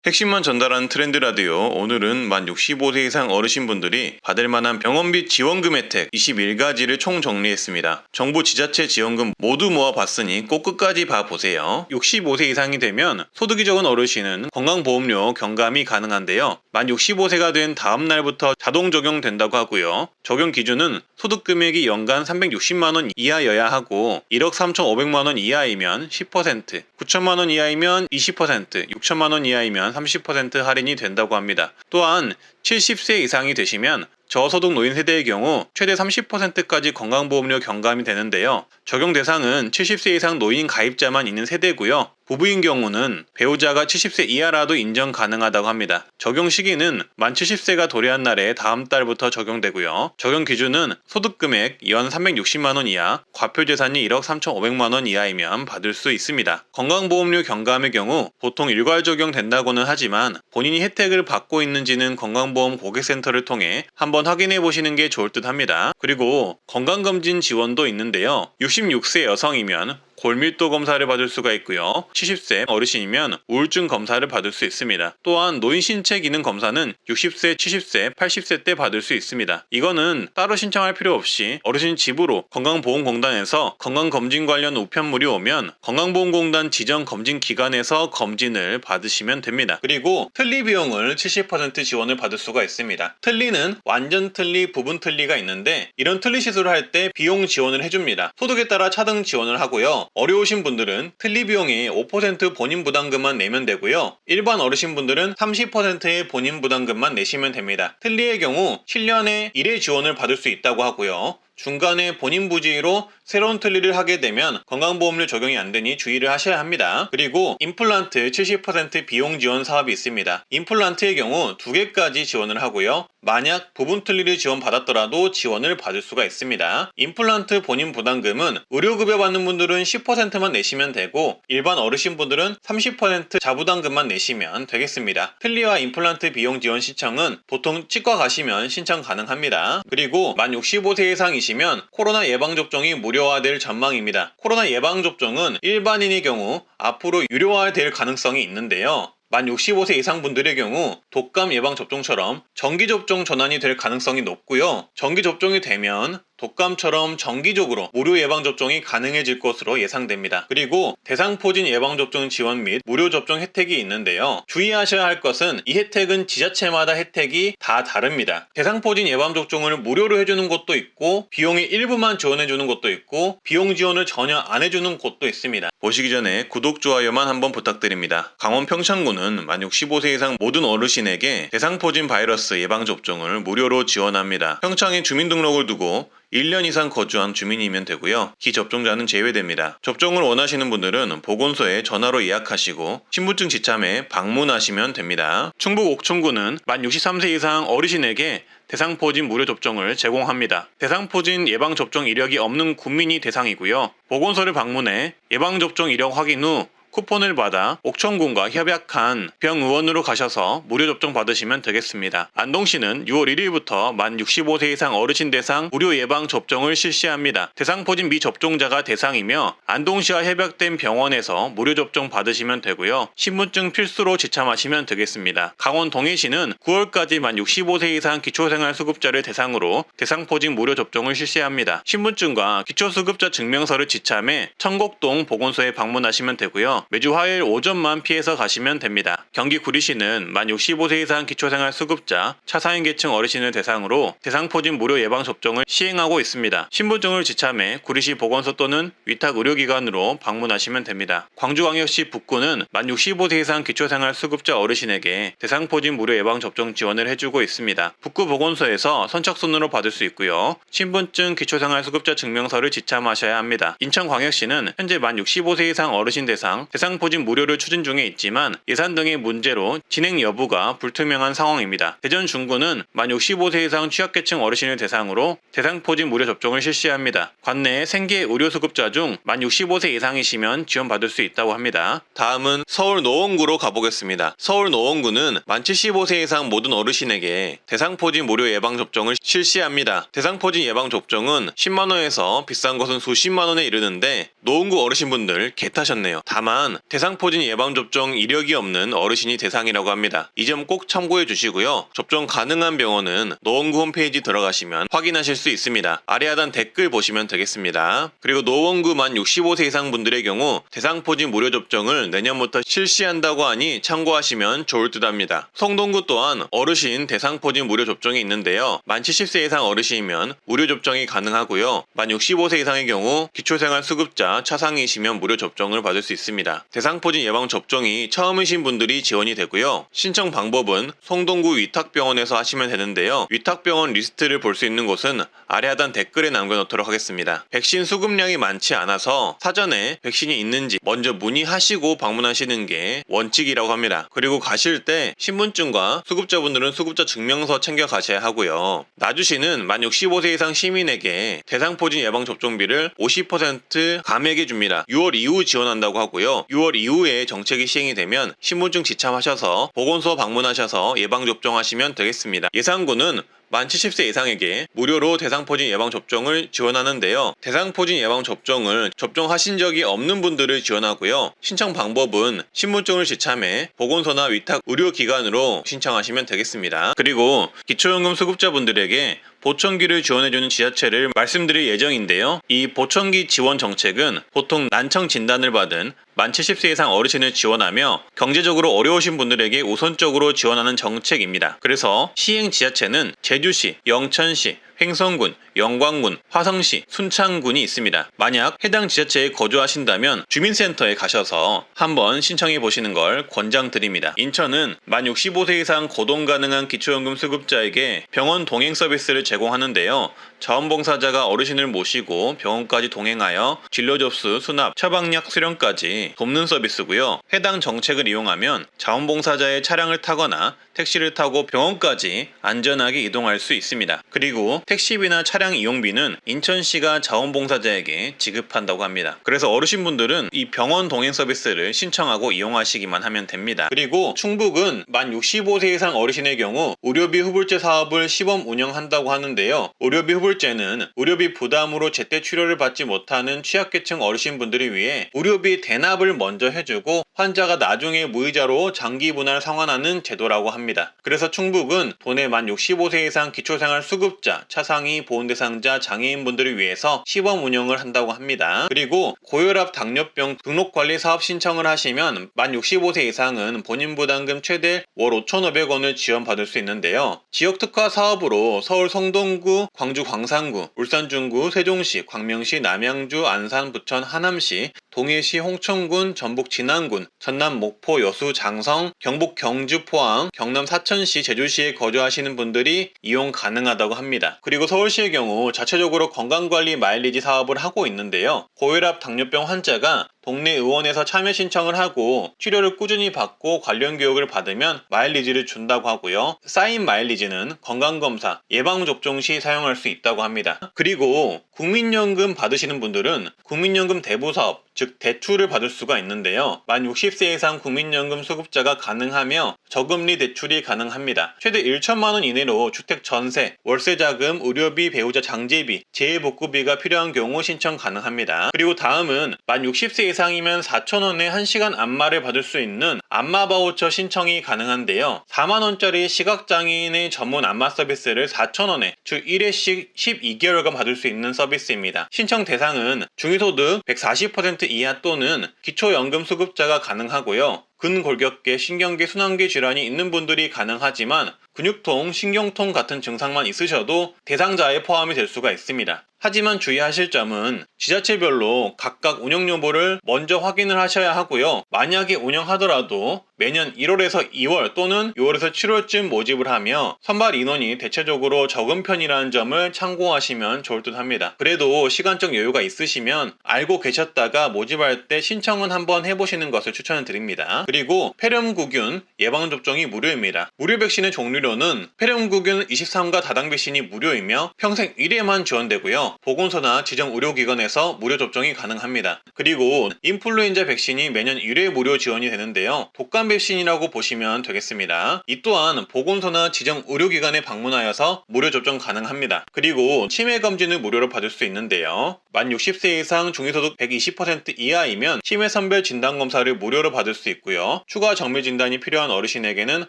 핵심만 전달하는 트렌드 라디오. 오늘은 만 65세 이상 어르신분들이 받을 만한 병원비 지원금 혜택 21가지를 총 정리했습니다. 정부 지자체 지원금 모두 모아봤으니 꼭 끝까지 봐보세요. 65세 이상이 되면 소득이 적은 어르신은 건강보험료 경감이 가능한데요. 만 65세가 된 다음 날부터 자동 적용된다고 하고요. 적용 기준은 소득 금액이 연간 360만원 이하여야 하고 1억 3,500만원 이하이면 10%, 9천만원 이하이면 20%, 6천만원 이하이면 30% 할인이 된다고 합니다. 또한 70세 이상이 되시면 저소득 노인 세대의 경우 최대 30%까지 건강보험료 경감이 되는데요. 적용 대상은 70세 이상 노인 가입자만 있는 세대고요. 부부인 경우는 배우자가 70세 이하라도 인정 가능하다고 합니다. 적용 시기는 만 70세가 도래한 날의 다음 달부터 적용되고요. 적용 기준은 소득금액 연 360만원 이하, 과표재산이 1억 3,500만원 이하이면 받을 수 있습니다. 건강보험료 경감의 경우 보통 일괄 적용된다고는 하지만 본인이 혜택을 받고 있는지는 건강보험 고객센터를 통해 한번 확인해 보시는 게 좋을 듯 합니다. 그리고 건강검진 지원도 있는데요. 66세 여성이면 골밀도 검사를 받을 수가 있고요. 70세 어르신이면 우울증 검사를 받을 수 있습니다. 또한 노인 신체 기능 검사는 60세, 70세, 80세 때 받을 수 있습니다. 이거는 따로 신청할 필요 없이 어르신 집으로 건강보험공단에서 건강검진 관련 우편물이 오면 건강보험공단 지정 검진 기관에서 검진을 받으시면 됩니다. 그리고 틀니 비용을 70% 지원을 받을 수가 있습니다. 틀니는 완전 틀니, 부분 틀니가 있는데 이런 틀니 시술을 할 때 비용 지원을 해줍니다. 소득에 따라 차등 지원을 하고요. 어려우신 분들은 틀니 비용의 5% 본인 부담금만 내면 되고요. 일반 어르신분들은 30%의 본인 부담금만 내시면 됩니다. 틀니의 경우 7년에 1회 지원을 받을 수 있다고 하고요. 중간에 본인 부지로 새로운 틀니를 하게 되면 건강보험료 적용이 안 되니 주의를 하셔야 합니다. 그리고 임플란트 70% 비용 지원 사업이 있습니다. 임플란트의 경우 2개까지 지원을 하고요. 만약 부분 틀니를 지원받았더라도 지원을 받을 수가 있습니다. 임플란트 본인 부담금은 의료급여 받는 분들은 10%만 내시면 되고 일반 어르신분들은 30% 자부담금만 내시면 되겠습니다. 틀니와 임플란트 비용 지원 신청은 보통 치과 가시면 신청 가능합니다. 그리고 만 65세 이상이시면 코로나 예방접종이 무료화될 전망입니다. 코로나 예방접종은 일반인의 경우 앞으로 유료화될 가능성이 있는데요. 만 65세 이상 분들의 경우 독감 예방접종처럼 정기접종 전환이 될 가능성이 높고요. 정기접종이 되면 독감처럼 정기적으로 무료 예방접종이 가능해질 것으로 예상됩니다. 그리고 대상포진 예방접종 지원 및 무료 접종 혜택이 있는데요. 주의하셔야 할 것은 이 혜택은 지자체마다 혜택이 다 다릅니다. 대상포진 예방접종을 무료로 해주는 곳도 있고 비용의 일부만 지원해주는 곳도 있고 비용 지원을 전혀 안 해주는 곳도 있습니다. 보시기 전에 구독, 좋아요만 한번 부탁드립니다. 강원 평창군은 만 65세 이상 모든 어르신에게 대상포진 바이러스 예방접종을 무료로 지원합니다. 평창에 주민등록을 두고 1년 이상 거주한 주민이면 되고요. 기접종자는 제외됩니다. 접종을 원하시는 분들은 보건소에 전화로 예약하시고 신분증 지참에 방문하시면 됩니다. 충북 옥천군은 만 63세 이상 어르신에게 대상포진 무료 접종을 제공합니다. 대상포진 예방접종 이력이 없는 국민이 대상이고요. 보건소를 방문해 예방접종 이력 확인 후 쿠폰을 받아 옥천군과 협약한 병의원으로 가셔서 무료 접종 받으시면 되겠습니다. 안동시는 6월 1일부터 만 65세 이상 어르신 대상 무료 예방 접종을 실시합니다. 대상포진 미접종자가 대상이며 안동시와 협약된 병원에서 무료 접종 받으시면 되고요. 신분증 필수로 지참하시면 되겠습니다. 강원 동해시는 9월까지 만 65세 이상 기초생활수급자를 대상으로 대상포진 무료 접종을 실시합니다. 신분증과 기초수급자 증명서를 지참해 청곡동 보건소에 방문하시면 되고요. 매주 화요일 오전만 피해서 가시면 됩니다. 경기 구리시는 만 65세 이상 기초생활수급자, 차상위 계층 어르신을 대상으로 대상포진 무료 예방접종을 시행하고 있습니다. 신분증을 지참해 구리시 보건소 또는 위탁 의료기관으로 방문하시면 됩니다. 광주광역시 북구는 만 65세 이상 기초생활수급자 어르신에게 대상포진 무료 예방접종 지원을 해주고 있습니다. 북구 보건소에서 선착순으로 받을 수 있고요. 신분증, 기초생활수급자 증명서를 지참하셔야 합니다. 인천광역시는 현재 만 65세 이상 어르신 대상 대상포진 무료를 추진 중에 있지만 예산 등의 문제로 진행 여부가 불투명한 상황입니다. 대전 중구는 만 65세 이상 취약계층 어르신을 대상으로 대상포진 무료 접종을 실시합니다. 관내 생계 의료수급자 중 만 65세 이상이시면 지원받을 수 있다고 합니다. 다음은 서울 노원구로 가보겠습니다. 서울 노원구는 만 75세 이상 모든 어르신에게 대상포진 무료 예방접종을 실시합니다. 대상포진 예방접종은 10만원에서 비싼 것은 수십만원에 이르는데 노원구 어르신분들 개 타셨네요. 다만 또한 대상포진 예방접종 이력이 없는 어르신이 대상이라고 합니다. 이 점 꼭 참고해 주시고요. 접종 가능한 병원은 노원구 홈페이지 들어가시면 확인하실 수 있습니다. 아래 하단 댓글 보시면 되겠습니다. 그리고 노원구 만 65세 이상 분들의 경우 대상포진 무료 접종을 내년부터 실시한다고 하니 참고하시면 좋을 듯 합니다. 성동구 또한 어르신 대상포진 무료 접종이 있는데요. 만 70세 이상 어르신이면 무료 접종이 가능하고요. 만 65세 이상의 경우 기초생활수급자 차상이시면 무료 접종을 받을 수 있습니다. 대상포진 예방접종이 처음이신 분들이 지원이 되고요. 신청 방법은 성동구 위탁병원에서 하시면 되는데요. 위탁병원 리스트를 볼 수 있는 곳은 아래 하단 댓글에 남겨놓도록 하겠습니다. 백신 수급량이 많지 않아서 사전에 백신이 있는지 먼저 문의하시고 방문하시는 게 원칙이라고 합니다. 그리고 가실 때 신분증과 수급자분들은 수급자 증명서 챙겨 가셔야 하고요. 나주시는 만 65세 이상 시민에게 대상포진 예방접종비를 50% 감액해 줍니다. 6월 이후 지원한다고 하고요. 6월 이후에 정책이 시행이 되면 신분증 지참하셔서 보건소 방문하셔서 예방접종하시면 되겠습니다. 예산군은 만 70세 이상에게 무료로 대상포진 예방접종을 지원하는데요. 대상포진 예방접종을 접종하신 적이 없는 분들을 지원하고요. 신청 방법은 신분증을 지참해 보건소나 위탁 의료기관으로 신청하시면 되겠습니다. 그리고 기초연금 수급자분들에게 보청기를 지원해주는 지자체를 말씀드릴 예정인데요. 이 보청기 지원 정책은 보통 난청 진단을 받은 만 70세 이상 어르신을 지원하며 경제적으로 어려우신 분들에게 우선적으로 지원하는 정책입니다. 그래서 시행 지자체는 제주시, 영천시, 횡성군, 영광군, 화성시, 순창군이 있습니다. 만약 해당 지자체에 거주하신다면 주민센터에 가셔서 한번 신청해 보시는 걸 권장드립니다. 인천은 만 65세 이상 거동 가능한 기초연금 수급자에게 병원 동행 서비스를 제공하는데요. 자원봉사자가 어르신을 모시고 병원까지 동행하여 진료 접수, 수납, 처방약 수령까지 돕는 서비스고요. 해당 정책을 이용하면 자원봉사자의 차량을 타거나 택시를 타고 병원까지 안전하게 이동할 수 있습니다. 그리고 택시비나 차량 이용비는 인천시가 자원봉사자에게 지급한다고 합니다. 그래서 어르신분들은 이 병원 동행 서비스를 신청하고 이용하시기만 하면 됩니다. 그리고 충북은 만 65세 이상 어르신의 경우 의료비 후불제 사업을 시범 운영한다고 하는데요. 의료비 후불제는 의료비 부담으로 제때 치료를 받지 못하는 취약계층 어르신분들을 위해 의료비 대납을 먼저 해주고 환자가 나중에 무이자로 장기 분할 상환하는 제도라고 합니다. 그래서 충북은 도내 만 65세 이상 기초생활 수급자, 차상위 보훈대상자, 장애인분들을 위해서 시범 운영을 한다고 합니다. 그리고 고혈압, 당뇨병 등록관리 사업 신청을 하시면 만 65세 이상은 본인 부담금 최대 월 5,500원을 지원받을 수 있는데요. 지역특화 사업으로 서울 성동구, 광주 광산구, 울산 중구, 세종시, 광명시, 남양주, 안산, 부천, 하남시, 동해시, 홍천군, 전북 진안군, 전남 목포, 여수, 장성, 경북 경주, 포항, 경남 사천시, 제주시에 거주하시는 분들이 이용 가능하다고 합니다. 그리고 서울시의 경우 자체적으로 건강관리 마일리지 사업을 하고 있는데요. 고혈압, 당뇨병 환자가 동네 의원에서 참여 신청을 하고 치료를 꾸준히 받고 관련 교육을 받으면 마일리지를 준다고 하고요. 쌓인 마일리지는 건강검사, 예방접종 시 사용할 수 있다고 합니다. 그리고 국민연금 받으시는 분들은 국민연금 대부사업, 즉 대출을 받을 수가 있는데요. 만 60세 이상 국민연금 수급자가 가능하며 저금리 대출이 가능합니다. 최대 1천만 원 이내로 주택 전세, 월세자금, 의료비, 배우자 장제비, 재해복구비가 필요한 경우 신청 가능합니다. 그리고 다음은 만 60세 이상이면 4,000원에 1시간 안마를 받을 수 있는 안마 바우처 신청이 가능한데요. 4만원짜리 시각장애인의 전문 안마 서비스를 4,000원에 주 1회씩 12개월간 받을 수 있는 서비스입니다. 신청 대상은 중위소득 140% 이하 또는 기초연금 수급자가 가능하고요. 근골격계, 신경계, 순환계 질환이 있는 분들이 가능하지만 근육통, 신경통 같은 증상만 있으셔도 대상자에 포함이 될 수가 있습니다. 하지만 주의하실 점은 지자체별로 각각 운영 여부를 먼저 확인을 하셔야 하고요. 만약에 운영하더라도 매년 1월에서 2월 또는 6월에서 7월쯤 모집을 하며 선발 인원이 대체적으로 적은 편이라는 점을 참고하시면 좋을 듯 합니다. 그래도 시간적 여유가 있으시면 알고 계셨다가 모집할 때 신청은 한번 해보시는 것을 추천을 드립니다. 그리고 폐렴구균 예방접종이 무료입니다. 무료 백신의 종류로는 폐렴구균 23가 다당 백신이 무료이며 평생 1회만 지원되고요. 보건소나 지정 의료기관에서 무료 접종이 가능합니다. 그리고 인플루엔자 백신이 매년 1회 무료 지원이 되는데요. 독감 백신이라고 보시면 되겠습니다. 이 또한 보건소나 지정 의료기관에 방문하여서 무료 접종 가능합니다. 그리고 치매 검진을 무료로 받을 수 있는데요. 만 60세 이상 중위소득 120% 이하이면 치매선별 진단검사를 무료로 받을 수 있고요. 추가 정밀 진단이 필요한 어르신에게는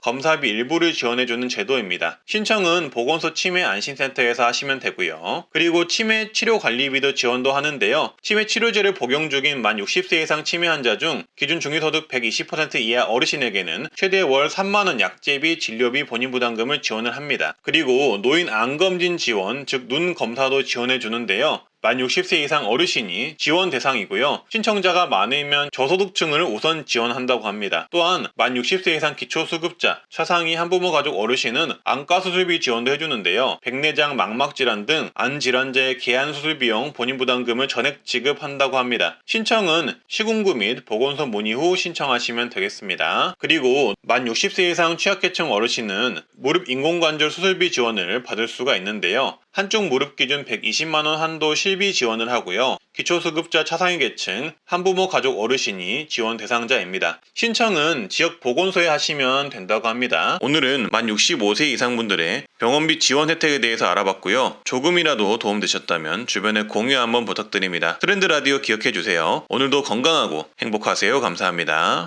검사비 일부를 지원해주는 제도입니다. 신청은 보건소 치매안심센터에서 하시면 되고요. 그리고 치매 치료관리비도 지원도 하는데요. 치매 치료제를 복용 중인 만 60세 이상 치매 환자 중 기준 중위소득 120% 이하 어르신에게는 최대 월 3만원 약제비, 진료비, 본인부담금을 지원을 합니다. 그리고 노인 암검진 지원, 즉 눈 검사도 지원해 주는데요. 만 60세 이상 어르신이 지원 대상이고요. 신청자가 많으면 저소득층을 우선 지원한다고 합니다. 또한 만 60세 이상 기초수급자, 차상위 한부모 가족 어르신은 안과수술비 지원도 해주는데요. 백내장, 망막질환 등 안질환자의 개안수술 비용 본인부담금을 전액 지급한다고 합니다. 신청은 시군구 및 보건소 문의 후 신청하시면 되겠습니다. 그리고 만 60세 이상 취약계층 어르신은 무릎 인공관절 수술비 지원을 받을 수가 있는데요. 한쪽 무릎 기준 120만원 한도 실비 지원을 하고요. 기초수급자 차상위 계층, 한부모 가족 어르신이 지원 대상자입니다. 신청은 지역 보건소에 하시면 된다고 합니다. 오늘은 만 65세 이상 분들의 병원비 지원 혜택에 대해서 알아봤고요. 조금이라도 도움되셨다면 주변에 공유 한번 부탁드립니다. 트렌드 라디오 기억해주세요. 오늘도 건강하고 행복하세요. 감사합니다.